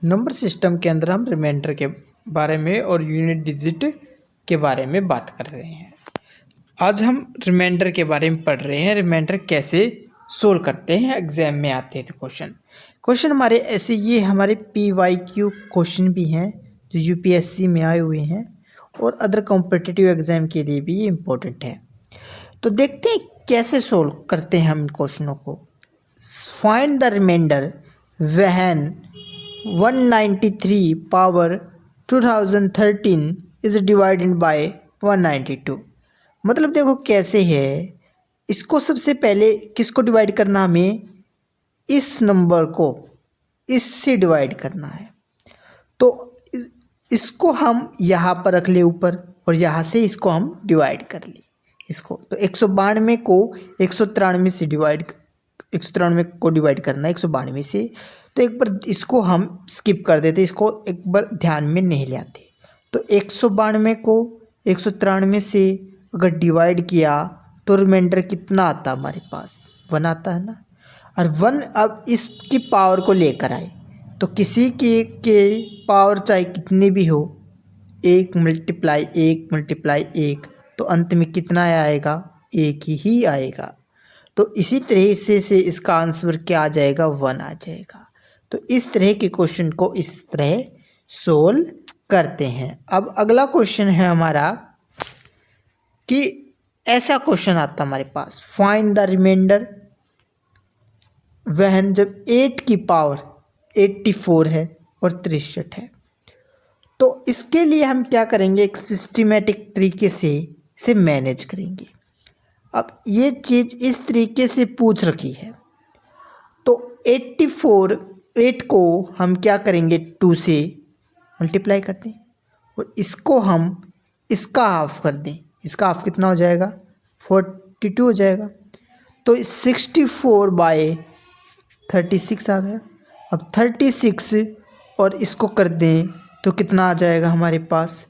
Number system के अंदर हम रिमाइंडर के बारे में और यूनिट डिजिट के बारे में बात कर रहे हैं। आज हम रिमाइंडर के बारे में पढ़ रहे हैं। रिमाइंडर कैसे सोल्व करते हैं, एग्जाम में आते हैं क्वेश्चन हमारे ऐसे, ये हमारे PYQ क्वेश्चन भी हैं जो UPSC में आए हुए हैं और अदर कॉम्पिटिटिव एग्जाम के लिए भी ये इम्पोर्टेंट है। तो देखते हैं कैसे सोल्व करते हैं हम इन क्वेश्चनों को। Find the reminder when 193 power 2013 is divided by 192। मतलब देखो कैसे है, इसको सबसे पहले किसको डिवाइड करना, हमें इस नंबर को इससे डिवाइड करना है। तो इसको हम यहाँ पर रख ले ऊपर और यहाँ से इसको हम डिवाइड कर ले इसको। तो 192 को 193 से डिवाइड 193 को डिवाइड करना है 192 से। तो एक बार इसको हम स्किप कर देते, इसको एक बार ध्यान में नहीं ले आते। तो 192 को 193 से अगर डिवाइड किया तो रिमाइंडर कितना आता है हमारे पास, 1 आता है ना। और 1 अब इसकी पावर को लेकर आए तो किसी के पावर चाहे कितनी भी हो, 1 मल्टीप्लाई 1 मल्टीप्लाई 1, तो अंत में कितना आएगा, 1 ही आएगा। तो इसी तरह से इसका आंसर क्या आ जाएगा, 1 आ जाएगा। तो इस तरह के क्वेश्चन को इस तरह सोल्व करते हैं। अब अगला क्वेश्चन है हमारा कि ऐसा क्वेश्चन आता हमारे पास, फाइंड द रिमाइंडर वहन जब 8 की पावर 84 है और 63 है। तो इसके लिए हम क्या करेंगे, एक सिस्टमेटिक तरीके से इसे मैनेज करेंगे। अब ये चीज़ इस तरीके से पूछ रखी है तो 8 को हम क्या करेंगे, 2 से मल्टीप्लाई कर दें और इसको हम इसका हाफ कर दें। इसका हाफ कितना हो जाएगा, 42 हो जाएगा। तो 64/36 आ गया। अब 36 और इसको कर दें तो कितना आ जाएगा हमारे पास,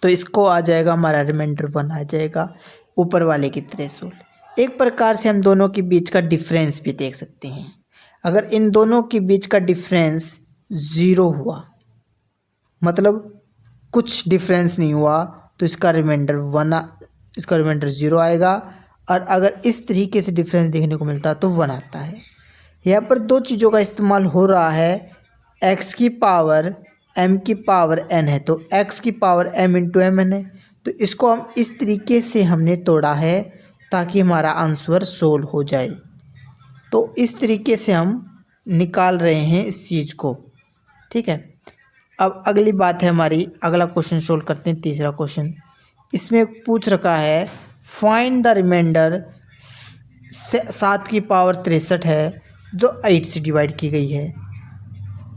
तो इसको आ जाएगा हमारा रिमाइंडर 1 आ जाएगा, ऊपर वाले की तरह सोल्व। एक प्रकार से हम दोनों के बीच का डिफरेंस भी देख सकते हैं। अगर इन दोनों के बीच का डिफरेंस 0 हुआ, मतलब कुछ डिफरेंस नहीं हुआ, तो इसका रिमाइंडर 0 आएगा। और अगर इस तरीके से डिफरेंस देखने को मिलता तो 1 आता है। यहाँ पर दो चीज़ों का इस्तेमाल हो रहा है, x की पावर m की पावर n है, तो x की power m into M N है। तो इसको हम इस तरीके से हमने तोड़ा है ताकि हमारा आंसर सोल्व हो जाए। तो इस तरीके से हम निकाल रहे हैं इस चीज़ को, ठीक है। अब अगली बात है हमारी, अगला क्वेश्चन सोल्व करते हैं, तीसरा क्वेश्चन। इसमें पूछ रखा है फाइंड द रिमाइंडर 7 की पावर 63 है जो 8 से डिवाइड की गई है।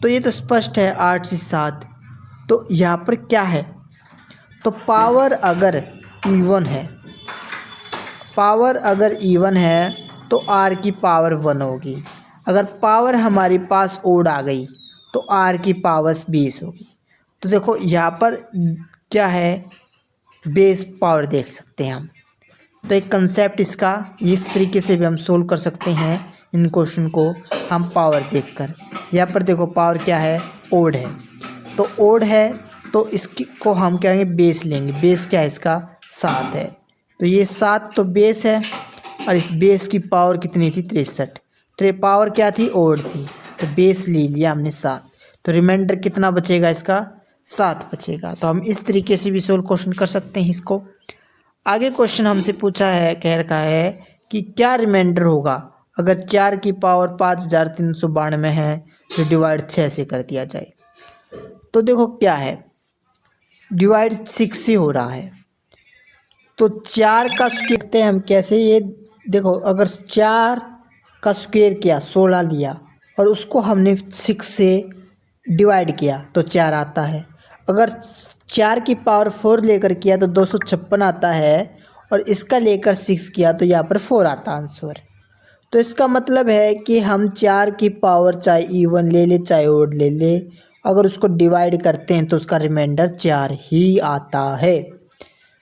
तो ये तो स्पष्ट है, 8 से 7। तो यहाँ पर क्या है, तो पावर अगर इवन है तो r की पावर 1 होगी। अगर पावर हमारे पास ओड आ गई तो r की पावर 20 होगी। तो देखो यहाँ पर क्या है, बेस पावर देख सकते हैं हम। तो एक कंसेप्ट इसका इस तरीके से भी हम सोल्व कर सकते हैं इन क्वेश्चन को हम पावर देखकर। यहाँ पर देखो पावर क्या है, ओड है। तो ओड है तो इसकी को हम क्या कहेंगे, बेस लेंगे। बेस क्या है इसका, 7 है। तो ये 7 तो बेस है और इस बेस की पावर कितनी थी, 63। तो पावर क्या थी, ओड थी। तो बेस ले लिया हमने 7। तो रिमाइंडर कितना बचेगा इसका, 7 बचेगा। तो हम इस तरीके से भी सोल्व क्वेश्चन कर सकते हैं इसको। आगे क्वेश्चन हमसे पूछा है, कह रखा है कि क्या रिमाइंडर होगा अगर 4 की पावर 5392 है तो डिवाइड 6 से कर दिया जाए। तो देखो क्या है, डिवाइड 6 से हो रहा है। तो 4 का स्क्वायर करते हैं हम कैसे, ये देखो अगर 4 का स्क्वायर किया 16 लिया और उसको हमने 6 से डिवाइड किया तो 4 आता है। अगर 4 की पावर 4 लेकर किया तो 256 आता है और इसका लेकर 6 किया तो यहाँ पर 4 आता आंसर। तो इसका मतलब है कि हम 4 की पावर चाहे इवन ले ले चाहे ओड ले ले, अगर उसको डिवाइड करते हैं तो उसका रिमाइंडर 4 ही आता है।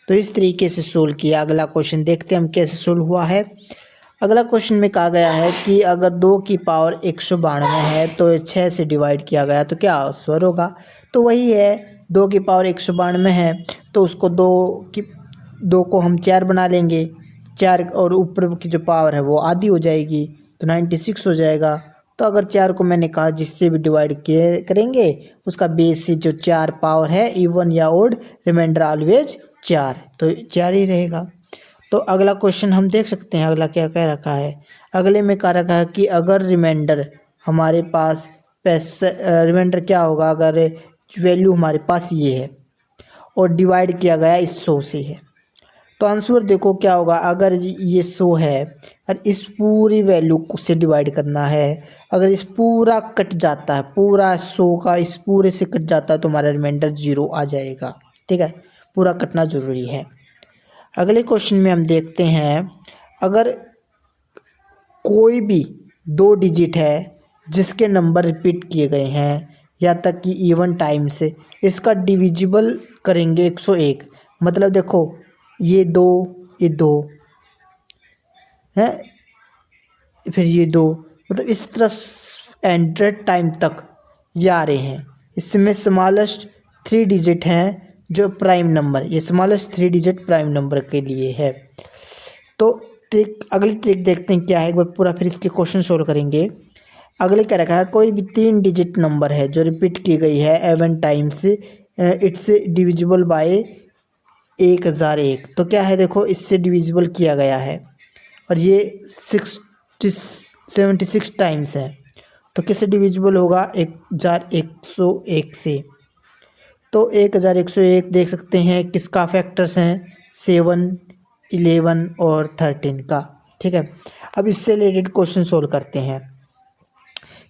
तो इस तरीके से सोल्व किया। अगला क्वेश्चन देखते हैं हम कैसे सोल्व हुआ है। अगला क्वेश्चन में कहा गया है कि अगर 2 की पावर 192 है तो 6 से डिवाइड किया गया तो क्या आंसर होगा। तो वही है, 2 की पावर 192 है तो उसको 2 को हम 4 बना लेंगे, 4 और ऊपर की जो पावर है वो आधी हो जाएगी तो 96 हो जाएगा। तो अगर 4 को मैंने कहा जिससे भी डिवाइड किए करेंगे उसका बेस से जो 4 पावर है इवन या ओड, रिमाइंडर ऑलवेज 4, तो 4 ही रहेगा। तो अगला क्वेश्चन हम देख सकते हैं, अगला क्या कह रखा है। अगले में कह रखा है कि अगर रिमाइंडर हमारे पास रिमाइंडर क्या होगा अगर वैल्यू हमारे पास ये है और डिवाइड किया गया इस 100 से है, तो आंसर देखो क्या होगा। अगर ये 100 है और इस पूरी वैल्यू को से डिवाइड करना है, अगर इस पूरा कट जाता है, पूरा 100 का इस पूरे से कट जाता है तो हमारा रिमाइंडर 0 आ जाएगा। ठीक है, पूरा कटना ज़रूरी है। अगले क्वेश्चन में हम देखते हैं, अगर कोई भी 2 डिजिट है जिसके नंबर रिपीट किए गए हैं या तक कि इवन टाइम से, इसका डिविजिबल करेंगे 101। मतलब देखो ये 2 है, फिर ये 2, मतलब इस तरह 100 टाइम तक ये आ रहे हैं। इसमें स्मॉलेस्ट 3 डिजिट हैं जो प्राइम नंबर, ये स्मॉलेस्ट 3 डिजिट प्राइम नंबर के लिए है। तो अगली ट्रिक देखते हैं क्या है, एक बार पूरा फिर इसके क्वेश्चन सोल्व करेंगे। अगले क्या रखा है, कोई भी 3 डिजिट नंबर है जो रिपीट की गई है even times, it's divisible by 1001। तो क्या है देखो, इससे डिविजिबल किया गया है और ये 76 टाइम्स है, तो किससे डिविजिबल होगा 1101 से। तो 1101 देख सकते हैं किसका फैक्टर्स हैं, 7, 11 और 13 का। ठीक है, अब इससे रिलेटेड क्वेश्चन सोल्व करते हैं।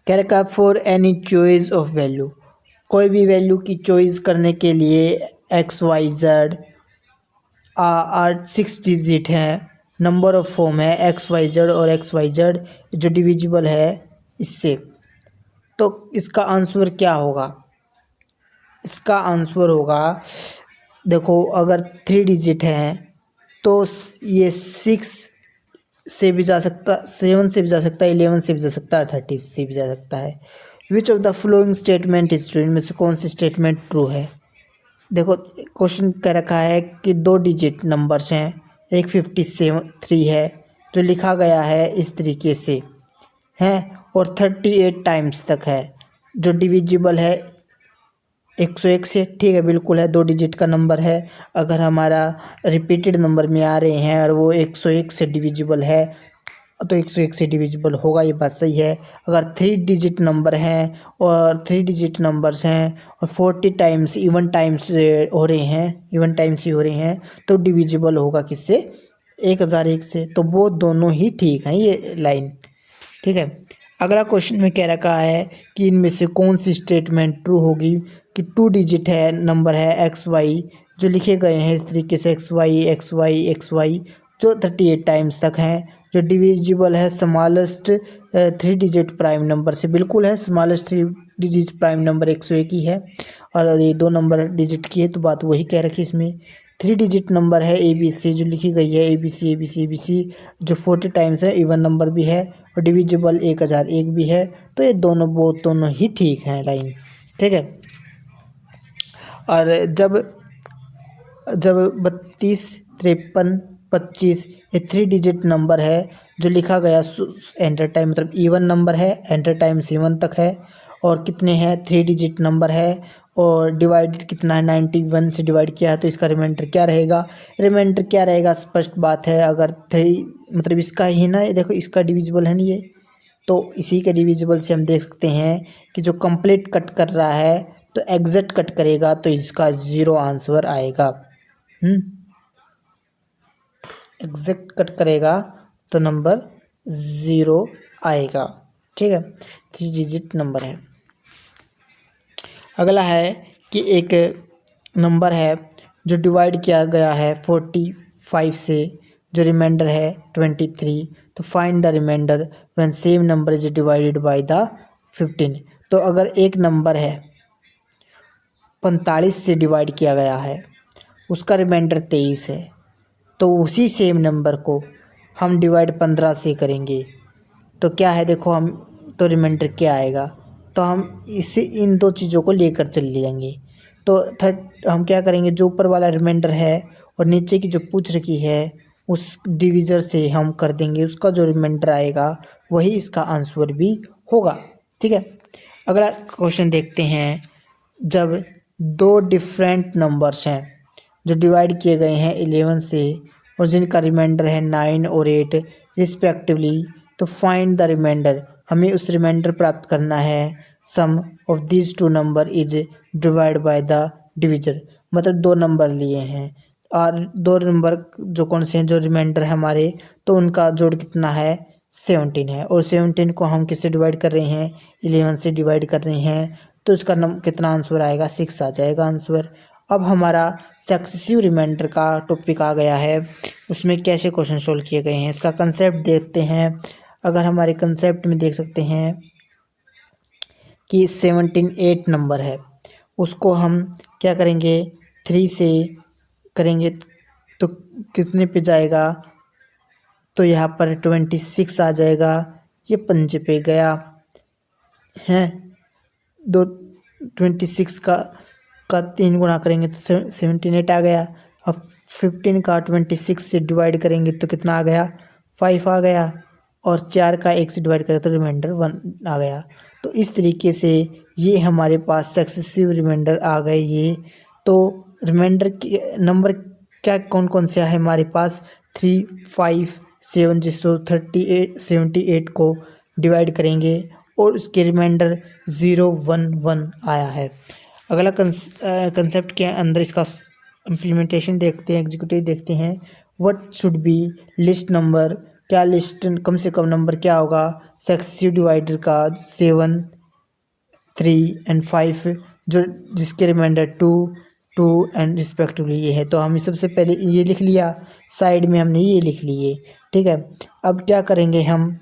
कह रखा है for any choice of value, कोई भी वैल्यू की चॉइस करने के लिए XYZ 6 डिजिट हैं, नंबर ऑफ फॉर्म है XYZ और XYZ जो डिविजिबल है इससे, तो इसका आंसर क्या होगा। इसका आंसर होगा देखो, अगर 3 डिजिट हैं तो ये 6 से भी जा सकता, 7 से भी जा सकता है, 11 से भी जा सकता है, 30 से भी जा सकता है। Which of the following statement is true, इनमें से कौन सी स्टेटमेंट ट्रू है। देखो क्वेश्चन कह रखा है कि 2 डिजिट नंबर्स हैं, एक 53 है जो लिखा गया है इस तरीके से हैं, और 38 टाइम्स तक है जो डिविजिबल है 101 से। ठीक है, बिल्कुल है, 2 डिजिट का नंबर है, अगर हमारा रिपीटेड नंबर में आ रहे हैं और वो 101 से डिविजिबल है तो 101 से डिविजिबल होगा, ये बात सही है। अगर 3 डिजिट नंबर हैं और 3 डिजिट नंबर्स हैं और 40 टाइम्स इवन टाइम्स हो रहे हैं, इवन टाइम्स ही हो रहे हैं, तो डिविजिबल होगा किससे 1001 से। तो वो दोनों ही ठीक हैं ये लाइन। ठीक है, अगला क्वेश्चन में कह रखा है कि इनमें से कौन सी स्टेटमेंट ट्रू होगी कि 2 डिजिट है नंबर है XY जो लिखे गए हैं इस तरीके से XY जो 38 टाइम्स तक हैं, जो डिविजिबल है स्मॉलेस्ट 3 डिजिट प्राइम नंबर से। बिल्कुल है, स्मॉलेस्ट 3 डिजिट प्राइम नंबर 101 ही है और ये 2 नंबर डिजिट की है तो बात वही कह रखी है। इसमें 3 डिजिट नंबर है ABC जो लिखी गई है ABC जो 40 टाइम्स है, इवन नंबर भी है और डिविजिबल 1001 भी है, तो ये दोनों ही ठीक हैं लाइन। ठीक है, और जब 32, 53, 25 ये 3 डिजिट नंबर है जो लिखा गया एंटर टाइम, मतलब इवन नंबर है, एंटर टाइम 7 तक है और कितने हैं 3 डिजिट नंबर है और डिवाइडेड कितना है 91 से डिवाइड किया है, तो इसका रिमाइंडर क्या रहेगा। रिमाइंडर क्या रहेगा, स्पष्ट बात है, अगर 3 मतलब इसका ही ना, देखो इसका डिविजिबल है नहीं ये, तो इसी के डिविजिबल से हम देख सकते हैं कि जो कंप्लीट कट कर रहा है तो एग्जैक्ट कट करेगा तो इसका 0 आंसर आएगा। एग्जैक्ट कट करेगा तो नंबर 0 आएगा। ठीक है, 3 डिजिट नंबर है। अगला है कि एक नंबर है जो डिवाइड किया गया है 45 से, जो रिमाइंडर है 23, तो find the reminder when same number is divided by the 15। तो अगर एक नंबर है 45 से डिवाइड किया गया है, उसका रिमाइंडर 23 है, तो उसी सेम नंबर को हम डिवाइड 15 से करेंगे तो क्या है, देखो हम तो रिमाइंडर क्या आएगा, तो हम इसे इन दो चीज़ों को लेकर चल लेंगे। तो हम क्या करेंगे, जो ऊपर वाला रिमाइंडर है और नीचे की जो पूछ रखी है उस डिविज़र से हम कर देंगे, उसका जो रिमाइंडर आएगा वही इसका आंसर भी होगा। ठीक है, अगला क्वेश्चन देखते हैं। जब दो डिफरेंट नंबर्स हैं जो डिवाइड किए गए हैं 11 से और जिनका रिमाइंडर है 9 और 8 रिस्पेक्टिवली, तो फाइंड द रिमाइंडर, हमें उस रिमाइंडर प्राप्त करना है। Sum of these two number is divide by the divisor, मतलब दो नंबर लिए हैं और दो नंबर जो कौन से हैं जो रिमाइंडर है हमारे, तो उनका जोड़ कितना है, 17 है। और 17 को हम किससे डिवाइड कर रहे हैं, 11 से डिवाइड कर रहे हैं, तो इसका कितना आंसर आएगा, 6 आ जाएगा आंसर। अब हमारा सक्सेसिव रिमाइंडर का टॉपिक आ गया है, उसमें कैसे क्वेश्चन सोल्व किए गए हैं इसका कंसेप्ट देखते हैं। अगर हमारे कंसेप्ट में देख सकते हैं कि 17 8 नंबर है, उसको हम क्या करेंगे, 3 से करेंगे तो कितने पे जाएगा, तो यहाँ पर 26 आ जाएगा, ये पंजे पे गया है। दो 26 का 3 गुना करेंगे तो 78 आ गया। अब 15 का 26 से डिवाइड करेंगे तो कितना आ गया, 5 आ गया। और 4 का 1 से डिवाइड करें तो रिमाइंडर 1 आ गया। तो इस तरीके से ये हमारे पास सक्सेसिव रिमाइंडर आ गए ये। तो रिमाइंडर के नंबर क्या कौन कौन से है हमारे पास, 3 5 7, जिसको 78 को डिवाइड करेंगे और उसके रिमाइंडर 0 1 1 आया है। अगला कंसेप्ट के अंदर इसका इम्प्लीमेंटेशन देखते हैं, एग्जीक्यूटिव देखते हैं। What should be list number, क्या लिस्ट कम से कम नंबर क्या होगा सक्सेसिव डिवाइडर का, 7 3 एंड 5, जो जिसके रिमाइंडर 2 2 एंड रिस्पेक्टिवली ये है। तो हम सबसे पहले ये लिख लिया, साइड में हमने ये लिख लिए। ठीक है, अब क्या करेंगे, हम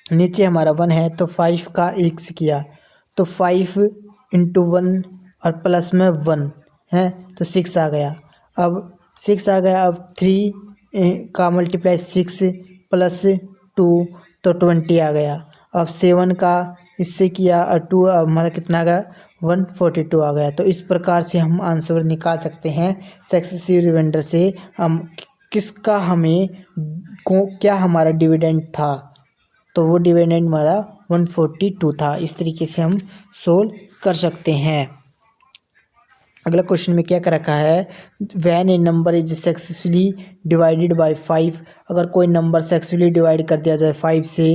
नीचे हमारा 1 है तो 5 का 1 से किया तो 5 इंटू 1 और प्लस में 1 है तो 6 आ गया। अब 6 आ गया। अब 3 का मल्टीप्लाई 6 प्लस 2 तो 20 आ गया। अब 7 का इससे किया और 2 हमारा कितना आ गया, 142 आ गया। तो इस प्रकार से हम आंसर निकाल सकते हैं सक्सेसिव रिमाइंडर से। हम किसका हमें क्या हमारा डिविडेंड था, तो वो डिविडेंड हमारा 142 था। इस तरीके से हम सोल्व कर सकते हैं। अगला क्वेश्चन में क्या कर रखा है, when A number is successfully divided by 5, अगर कोई नंबर सक्सेसफुली डिवाइड कर दिया जाए 5 से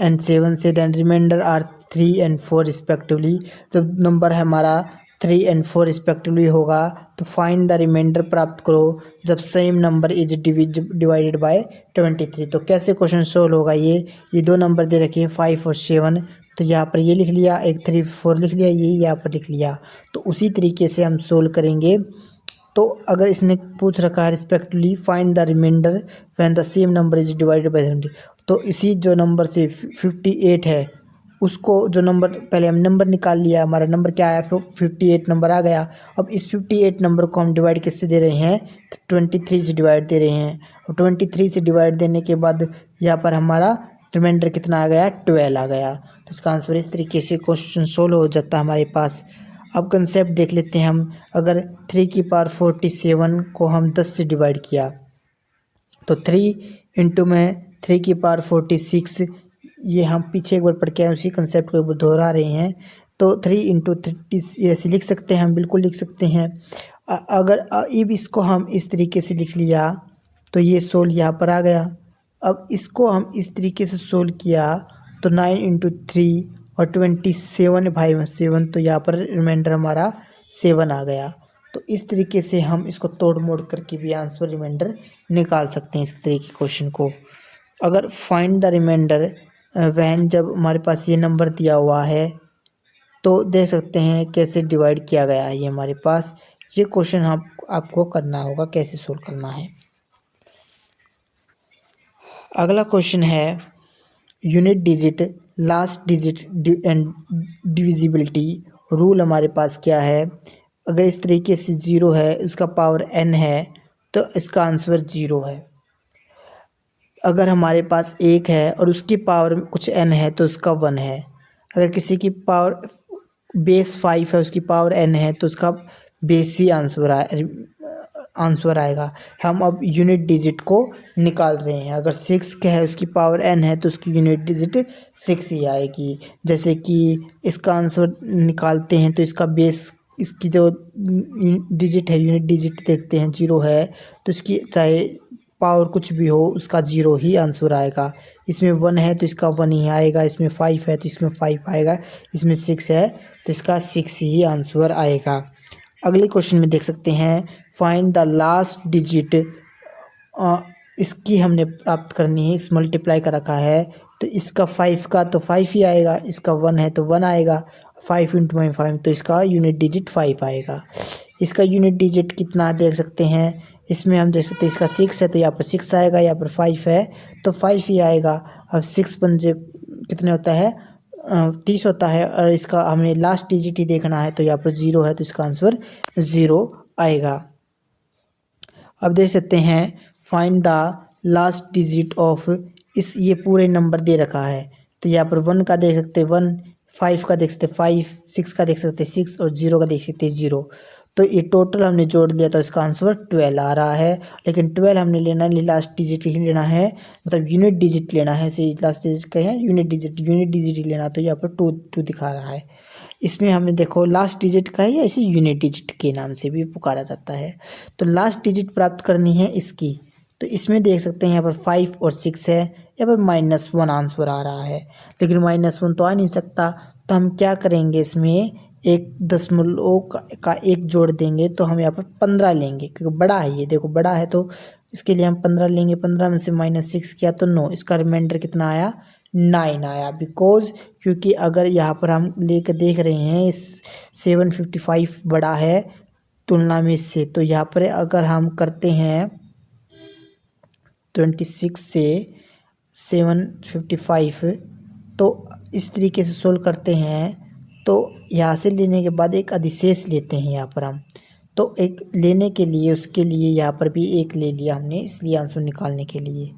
एंड 7 से, then reminder are 3 and 4 respectively, जब नंबर है हमारा 3 एंड 4 रिस्पेक्टिवली होगा तो फाइंड द रिमाइंडर प्राप्त करो जब same number is divided bye 23। तो कैसे क्वेश्चन सोल्व होगा, ये दो नंबर दे रखे हैं 5 और 7, तो यहाँ पर ये लिख लिया, एक 3 4 लिख लिया, ये यहाँ पर लिख लिया। तो उसी तरीके से हम सोल्व करेंगे। तो अगर इसने पूछ रखा है respectively find the reminder when the same number is divided by 70, तो इसी जो नंबर से 58 है उसको, जो नंबर पहले हम नंबर निकाल लिया, हमारा नंबर क्या आया, 58 नंबर आ गया। अब इस 58 नंबर को हम डिवाइड किससे दे रहे हैं, 23 से डिवाइड दे रहे हैं। और 23 से डिवाइड देने के बाद यहाँ पर हमारा रिमाइंडर कितना आ गया, 12 आ गया। तो इसका आंसर इस तरीके से क्वेश्चन सोल्व हो जाता है हमारे पास। अब कंसेप्ट देख लेते हैं हम। अगर 3 की पावर 47 को हम 10 से डिवाइड किया तो 3 इंटू में 3 की पावर 46, ये हम पीछे एक बार पढ़ के आए, उसी कंसेप्ट को एक बार दोहरा रहे हैं। तो 3 इंटू 30 ऐसे लिख सकते हैं हम, बिल्कुल लिख सकते हैं। अगर अब इसको हम इस तरीके से लिख लिया तो ये सोल्व यहाँ पर आ गया। अब इसको हम इस तरीके से सोल्व किया तो 9 इंटू 3 और 27 भाई 7, तो यहाँ पर रिमाइंडर हमारा 7 आ गया। तो इस तरीके से हम इसको तोड़ मोड़ करके भी आंसर रिमाइंडर निकाल सकते हैं इस तरीके के क्वेश्चन को। अगर फाइंड द रिमाइंडर वैन, जब हमारे पास ये नंबर दिया हुआ है तो देख सकते हैं कैसे डिवाइड किया गया है ये हमारे पास। ये क्वेश्चन आपको करना होगा, कैसे सोल्व करना है। अगला क्वेश्चन है unit digit, last digit and divisibility rule हमारे पास क्या है। अगर इस तरीके से 0 है, उसका पावर n है, तो इसका आंसर 0 है। अगर हमारे पास एक है और उसकी पावर कुछ n है तो उसका 1 है। अगर किसी की पावर बेस 5 है, उसकी पावर n है, तो उसका बेस ही आंसर आएगा। हम अब यूनिट डिजिट को निकाल रहे हैं। अगर 6 का है, उसकी पावर n है, तो उसकी यूनिट डिजिट 6 ही आएगी। जैसे कि इसका आंसर निकालते हैं तो इसका बेस, इसकी जो डिजिट है, यूनिट डिजिट देखते हैं 0 है, तो इसकी चाहे पावर कुछ भी हो उसका 0 ही आंसर आएगा। इसमें 1 है तो इसका 1 ही आएगा, इसमें 5 है तो इसमें 5 आएगा, इसमें 6 है तो इसका 6 ही आंसर आएगा। अगले क्वेश्चन में देख सकते हैं, फाइंड द लास्ट डिजिट। इसकी हमने प्राप्त करनी है, इस मल्टीप्लाई का रखा है तो इसका 5 का तो 5 ही आएगा, इसका 1 है तो 1 आएगा, 5 इंटू 5 तो इसका यूनिट डिजिट 5 आएगा। इसका यूनिट डिजिट कितना देख सकते हैं, इसमें हम देख सकते हैं इसका 6 है तो यहाँ पर 6 आएगा, यहाँ पर 5 है तो 5 ही आएगा। अब 6 पंजे कितने होता है, 30 होता है, और इसका हमें लास्ट डिजिट ही देखना है तो यहाँ पर 0 है तो इसका आंसर 0 आएगा। अब देख सकते हैं, find the last digit of, इस ये पूरे नंबर दे रखा है तो यहाँ पर 1 का देख सकते हैं 1, 5 का देख सकते हैं 5, 6 का देख सकते हैं 6 और 0 का देख सकते हैं 0। तो ये टोटल हमने जोड़ लिया तो इसका आंसर 12 आ रहा है। लेकिन 12 हमने लेना नहीं, लास्ट डिजिट ही लेना है, मतलब यूनिट डिजिट लेना है। से लास्ट डिजिट का है यूनिट डिजिट ही लेना, तो यहाँ पर 2 दिखा रहा है। इसमें हमें देखो लास्ट डिजिट का है या इसे यूनिट डिजिट के नाम से भी पुकारा जाता है। तो लास्ट डिजिट प्राप्त करनी है इसकी, तो इसमें देख सकते हैं यहाँ पर 5 और 6 है, यहाँ पर -1 आंसर आ रहा है। लेकिन -1 तो आ नहीं सकता, तो हम क्या करेंगे, इसमें एक दशमलव का एक जोड़ देंगे तो हम यहाँ पर 15 लेंगे, क्योंकि बड़ा है ये, देखो बड़ा है तो इसके लिए हम 15 लेंगे। 15 में से -6 किया तो 9, इसका रिमाइंडर कितना आया, 9 आया। बिकॉज क्योंकि अगर यहाँ पर हम लेकर देख रहे हैं 755 बड़ा है तुलना में इससे, तो यहाँ पर अगर हम करते हैं 26 से 755, तो इस तरीके से सोल्व करते हैं। तो यहाँ से लेने के बाद एक अधिशेष लेते हैं यहाँ पर हम, तो एक लेने के लिए उसके लिए यहाँ पर भी एक ले लिया हमने, इसलिए आंसर निकालने के लिए।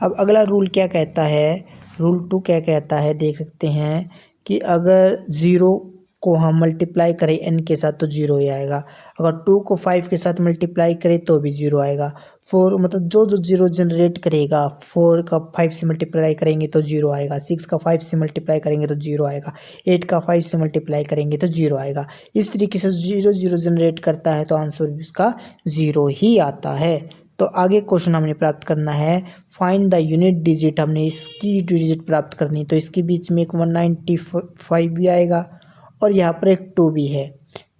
अब अगला रूल क्या कहता है, रूल 2 क्या कहता है, देख सकते हैं कि अगर 0 को हम मल्टीप्लाई करें n के साथ तो 0 ही आएगा। अगर 2 को 5 के साथ मल्टीप्लाई करें तो भी 0 आएगा। 4 मतलब जो 0 जनरेट करेगा, 4 का 5 से मल्टीप्लाई करेंगे तो 0 आएगा, 6 का 5 से मल्टीप्लाई करेंगे तो 0 आएगा, 8 का 5 से मल्टीप्लाई करेंगे तो 0 आएगा। इस तरीके से 0 जनरेट करता है तो आंसर भी उसका 0 ही आता है। तो आगे क्वेश्चन हमने प्राप्त करना है, फाइंड द यूनिट डिजिट। हमने इसकी डिजिट प्राप्त करनी, तो इसके बीच में एक 195 भी आएगा और यहाँ पर एक 2 भी है,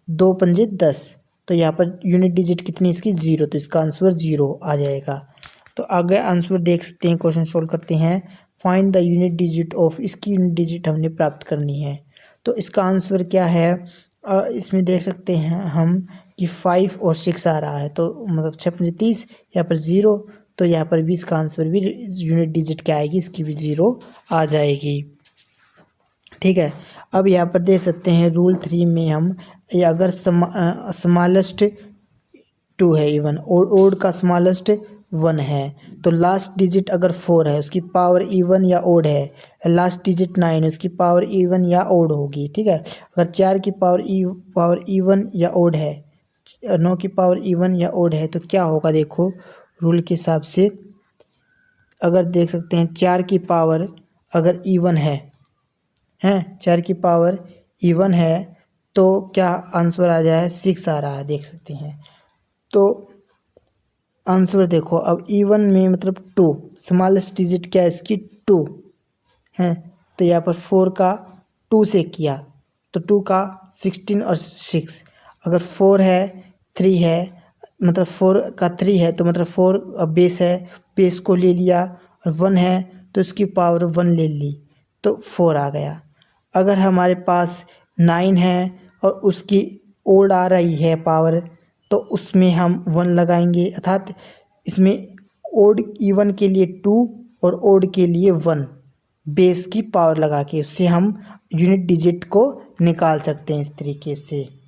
2 पंजे 10, तो यहाँ पर यूनिट डिजिट कितनी इसकी 0, तो इसका आंसर 0 आ जाएगा। तो आगे आंसर देख सकते हैं, क्वेश्चन सोल्व करते हैं, find the unit digit of, इसकी यूनिट डिजिट हमने प्राप्त करनी है। तो इसका आंसर क्या है, इसमें देख सकते हैं हम कि 5 और 6 आ रहा है, तो मतलब 6 पंजे 30, यहाँ पर 0, तो यहाँ पर भी इसका आंसर भी यूनिट डिजिट क्या आएगी, इसकी भी 0 आ जाएगी। ठीक है, अब यहाँ पर देख सकते हैं रूल 3 में हम, अगर स्मॉलेस्ट 2 है इवन और ओड का स्मॉलेस्ट 1 है, तो लास्ट डिजिट अगर 4 है उसकी पावर इवन या ओड है, लास्ट डिजिट 9 है उसकी पावर इवन या ओड होगी। ठीक है, अगर 4 की पावर इवन या ओड है, 9 की पावर इवन या ओड है, तो क्या होगा, देखो रूल के हिसाब से अगर देख सकते हैं 4 की पावर अगर इवन है 4 की पावर इवन है तो क्या आंसर आ जाए, 6 आ रहा है, देख सकते हैं। तो आंसर देखो, अब इवन में मतलब 2, स्मॉलेस्ट डिजिट क्या है इसकी 2 है, तो यहाँ पर 4 का 2 से किया तो 2 का 16 और 6, अगर 4 है 3 है, मतलब 4 का 3 है तो मतलब 4 बेस है, बेस को ले लिया, और 1 है तो इसकी पावर 1 ले ली तो 4 आ गया। अगर हमारे पास 9 है और उसकी ओड आ रही है पावर, तो उसमें हम 1 लगाएंगे, अर्थात इसमें ओड इवन के लिए 2 और ओड के लिए 1 बेस की पावर लगा के उससे हम यूनिट डिजिट को निकाल सकते हैं इस तरीके से।